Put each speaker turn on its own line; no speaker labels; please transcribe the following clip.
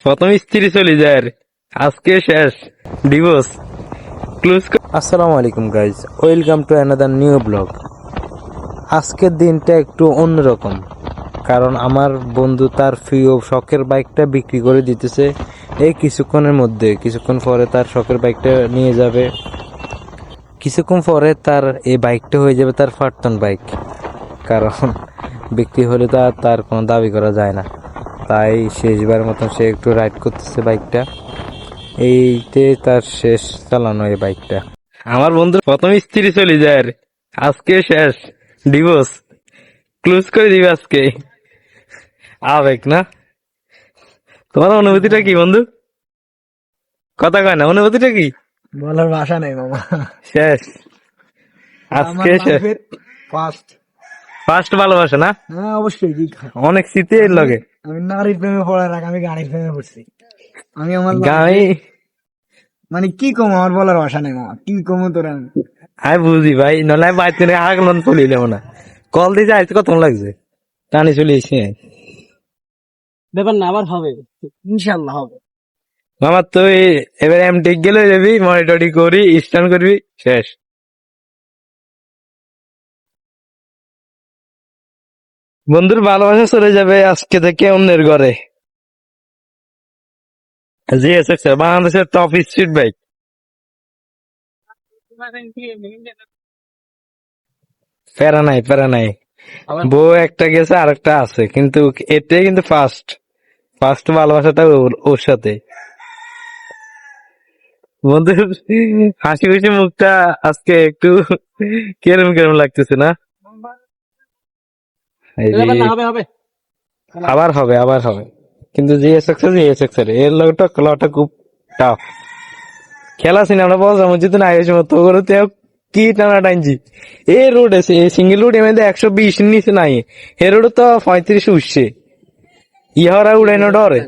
প্রথম স্ত্রী চলে যায়, আজকে শেষ, ডিভোর্স ক্লোজ।
আসসালামু আলাইকুম guys, welcome to another new blog. আজকের দিনটা একটু অন্যরকম, কারণ আমার বন্ধু তার প্রিয় শখের বাইকটা বিক্রি করে দিতেছে এই কিছুক্ষণের মধ্যে। কিছুক্ষণ পরে তার শখের বাইকটা নিয়ে যাবে, কিছুক্ষণ পরে তার এই বাইকটা হয়ে যাবে তার প্রাক্তন বাইক, কারণ বিক্রি হলে তো আর তার কোনো দাবি করা যায় না। তাই শেষবার মতন সে একটু রাইড করতেছে বাইকটা, এইতে তার শেষ চালানো এই বাইকটা।
আমার বন্ধুর প্রথম স্ত্রী চলে যায়, আজকে শেষ, ডিভোর্স ক্লোজ করে দিবে আজকে। আবেগ না? তোমার অনুভূতিটা কি বন্ধু? কথা কয় না, অনুভূতিটা কি?
বলার ভাষা নেই মামা।
শেষ, আজকে শেষ।
ফার্স্ট
ফার্স্ট ভালোবাসা না?
হ্যাঁ অবশ্যই। কি
অনেক স্মৃতি এর লগে।
আমি নারীর প্রেমে পড়ার আগে আমি গাড়ির প্রেমে পড়ছি। আমি আমার
গাড়ি
মানে কি কম, আমার বলার ভাষা নেই মামা, কি কম তোরা।
আমি বুঝি ভাই, নলে বাইতে আগলন চলে যাবো না। কল দিয়ে যাইতে কত লাগছে, টানি চলে এসে।
ব্যাপার না, আবার হবে, ইনশাল্লাহ হবে।
মামা তুই এবার এমটেক গেলে যাবি, মনিটরি করি, স্টান করবি, শেষ। বন্ধুর ভালোবাসা চলে যাবে আজকে থেকে অন্যের ঘরে। জিএসএক্স বাংলাদেশের টপ স্ট্রিট বাইক। প্যারা নাই, প্যারা নাই। বউ একটা গেছে, আর একটা আছে, কিন্তু এটাই কিন্তু ফার্স্ট ফার্স্ট ভালোবাসাটা ওর সাথে। বন্ধুর হাসি খুশি মুখটা আজকে একটু কেরম কেরম লাগতেছে না? এই যে
হবে হবে।
আবার হবে, আবার হবে, কিন্তু জিএসএক্স এর লটা খুব টাফ খেলা। সিনেমা বললাম যদি না এসে মতো করে কি টানা টানছি। এই রোড আছে, সিঙ্গেল রোড এমনি 120 নিচে নাই, এ রোড তো 35 উঠছে। ইহারা উড়াইনো ডরে।